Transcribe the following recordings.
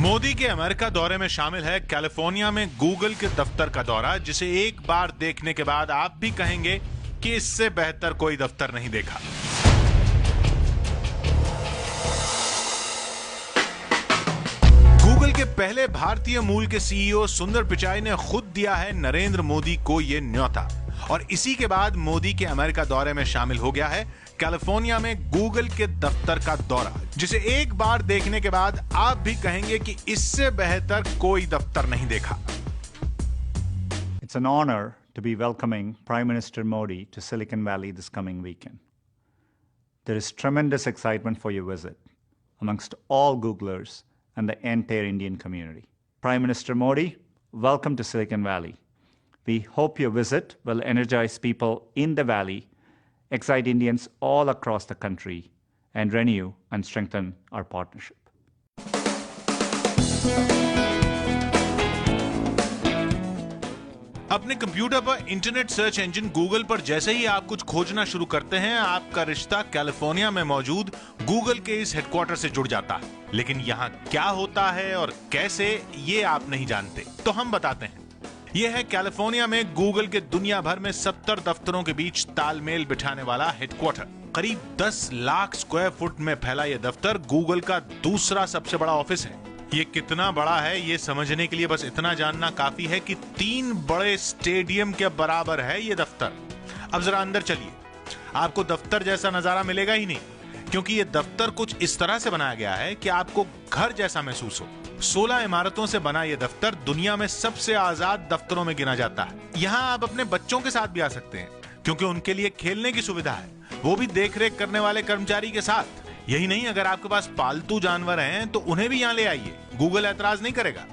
मोदी के अमेरिका दौरे में शामिल है कैलिफोर्निया में गूगल के दफ्तर का दौरा, जिसे एक बार देखने के बाद आप भी कहेंगे कि इससे बेहतर कोई दफ्तर नहीं देखा। गूगल के पहले भारतीय मूल के सीईओ सुंदर पिचाई ने खुद दिया है नरेंद्र मोदी को यह न्योता, और इसी के बाद मोदी के अमेरिका दौरे में शामिल हो गया है कैलिफोर्निया में गूगल के दफ्तर का दौरा, जिसे एक बार देखने के बाद आप भी कहेंगे कि इससे बेहतर कोई दफ्तर नहीं देखा। It's an honor to be welcoming Prime Minister Modi to Silicon Valley this coming weekend. There is tremendous excitement for your visit amongst all Googlers and the entire Indian community. Prime Minister Modi, welcome to Silicon Valley. We hope your visit will energize people in the Valley, excite Indians all across the country, and renew and strengthen our partnership. अपने computer पर internet search engine Google पर जैसे ही आप कुछ खोजना शुरू करते हैं, आपका रिश्ता कैलिफोर्निया में मौजूद गूगल के इस हेडक्वार्टर से जुड़ जाता है। लेकिन यहाँ क्या होता है और कैसे, ये आप नहीं जानते, तो हम बताते हैं। यह है कैलिफोर्निया में गूगल के दुनिया भर में 70 दफ्तरों के बीच तालमेल बिठाने वाला हेडक्वार्टर। करीब 10 लाख स्क्वायर फुट में फैला यह दफ्तर गूगल का दूसरा सबसे बड़ा ऑफिस है। ये कितना बड़ा है ये समझने के लिए बस इतना जानना काफी है कि 3 बड़े स्टेडियम के बराबर है ये दफ्तर। अब जरा अंदर चलिए, आपको दफ्तर जैसा नजारा मिलेगा ही नहीं, क्योंकि ये दफ्तर कुछ इस तरह से बनाया गया है कि आपको घर जैसा महसूस हो। 16 इमारतों से बना यह दफ्तर दुनिया में सबसे आजाद दफ्तरों में गिना जाता है। यहाँ आप अपने बच्चों के साथ भी आ सकते हैं, क्योंकि उनके लिए खेलने की सुविधा है, वो भी देखरेख करने वाले कर्मचारी के साथ। यही नहीं, अगर आपके पास पालतू जानवर हैं तो उन्हें भी यहाँ ले आइए, गूगल ऐतराज नहीं करेगा।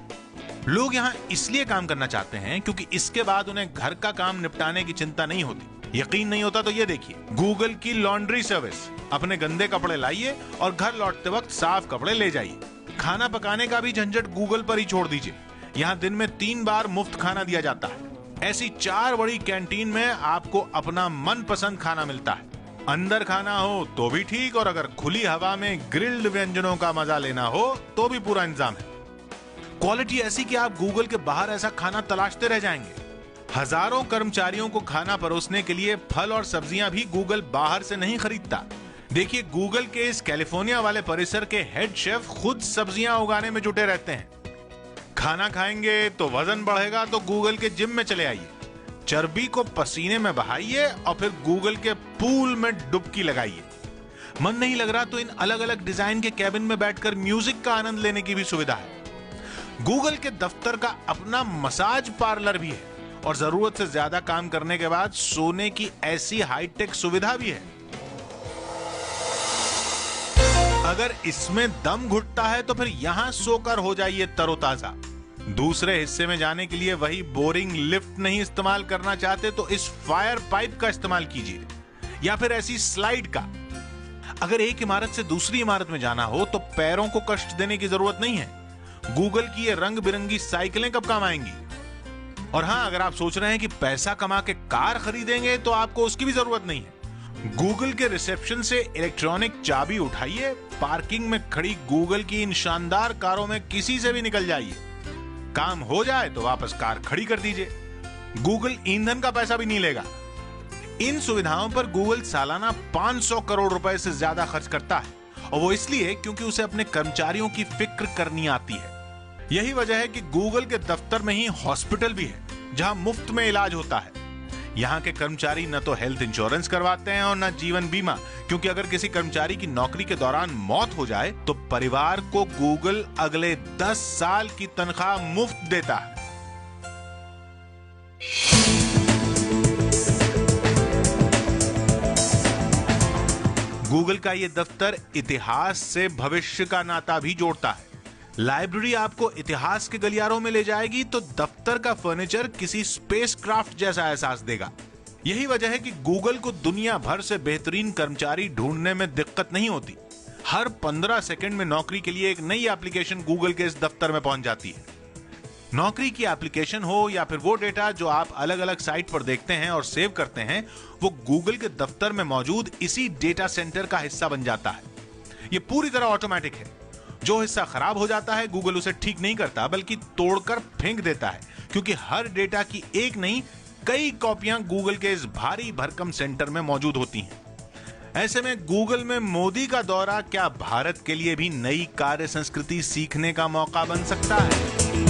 लोग यहाँ इसलिए काम करना चाहते हैं क्योंकि इसके बाद उन्हें घर का काम निपटाने की चिंता नहीं होती। यकीन नहीं होता तो ये देखिए, गूगल की लॉन्ड्री सर्विस। अपने गंदे कपड़े लाइए और घर लौटते वक्त साफ कपड़े ले जाइए। खाना पकाने का भी झंझट गूगल पर ही छोड़ दीजिए, यहाँ दिन में 3 बार मुफ्त खाना दिया जाता है। ऐसी 4 बड़ी कैंटीन में आपको अपना मनपसंद खाना मिलता है। अंदर खाना हो तो भी ठीक, और अगर खुली हवा में ग्रिल्ड व्यंजनों का मजा लेना हो तो भी पूरा इंतजाम है। क्वालिटी ऐसी कि आप गूगल के बाहर ऐसा खाना तलाशते रह जाएंगे। हजारों कर्मचारियों को खाना परोसने के लिए फल और सब्जियां भी गूगल बाहर से नहीं खरीदता। देखिए, गूगल के इस कैलिफोर्निया वाले परिसर के हेड शेफ खुद सब्जियां उगाने में जुटे रहते हैं। खाना खाएंगे तो वजन बढ़ेगा तो गूगल के जिम में चले आइए, चर्बी को पसीने में बहाइए और फिर गूगल के पूल में डुबकी लगाइए। मन नहीं लग रहा तो इन अलग अलग डिजाइन के कैबिन में बैठकर म्यूजिक का आनंद लेने की भी सुविधा है। गूगल के दफ्तर का अपना मसाज पार्लर भी है, और जरूरत से ज्यादा काम करने के बाद सोने की ऐसी हाईटेक सुविधा भी है। अगर इसमें दम घुटता है तो फिर यहां सोकर हो जाइए तरोताजा। दूसरे हिस्से में जाने के लिए वही बोरिंग लिफ्ट नहीं इस्तेमाल करना चाहते तो इस फायर पाइप का इस्तेमाल कीजिए, या फिर ऐसी स्लाइड का। अगर एक इमारत से दूसरी इमारत में जाना हो तो पैरों को कष्ट देने की जरूरत नहीं है। गूगल की ये रंग बिरंगी साइकिलें कब काम आएंगी। और हां, अगर आप सोच रहे हैं कि पैसा कमा के कार खरीदेंगे तो आपको उसकी भी जरूरत नहीं है। गूगल के रिसेप्शन से इलेक्ट्रॉनिक चाबी उठाइए, पार्किंग में खड़ी गूगल की इन शानदार कारों में किसी से भी निकल जाइए। काम हो जाए तो वापस कार खड़ी कर दीजिए, गूगल ईंधन का पैसा भी नहीं लेगा। इन सुविधाओं पर गूगल सालाना 500 करोड़ रुपए से ज्यादा खर्च करता है, और वो इसलिए क्योंकि उसे अपने कर्मचारियों की फिक्र करनी आती है। यही वजह है कि गूगल के दफ्तर में ही हॉस्पिटल भी है, जहां मुफ्त में इलाज होता है। यहाँ के कर्मचारी न तो हेल्थ इंश्योरेंस करवाते हैं और न जीवन बीमा, क्योंकि अगर किसी कर्मचारी की नौकरी के दौरान मौत हो जाए तो परिवार को गूगल अगले 10 साल की तनख्वाह मुफ्त देता है। गूगल का यह दफ्तर इतिहास से भविष्य का नाता भी जोड़ता है। लाइब्रेरी आपको इतिहास के गलियारों में ले जाएगी तो दफ्तर का फर्नीचर किसी स्पेसक्राफ्ट जैसा एहसास देगा। यही वजह है कि गूगल को दुनिया भर से बेहतरीन कर्मचारी ढूंढने में दिक्कत नहीं होती। हर 15 सेकंड में नौकरी के लिए एक नई एप्लीकेशन गूगल के इस दफ्तर में पहुंच जाती है। नौकरी की एप्लीकेशन हो या फिर वो डेटा जो आप अलग अलग साइट पर देखते हैं और सेव करते हैं, वो गूगल के दफ्तर में मौजूद इसी डेटा सेंटर का हिस्सा बन जाता है। ये पूरी तरह ऑटोमेटिक है। जो हिस्सा खराब हो जाता है गूगल उसे ठीक नहीं करता बल्कि तोड़कर फेंक देता है, क्योंकि हर डेटा की एक नहीं कई कॉपियां गूगल के इस भारी भरकम सेंटर में मौजूद होती हैं। ऐसे में गूगल में मोदी का दौरा क्या भारत के लिए भी नई कार्य संस्कृति सीखने का मौका बन सकता है?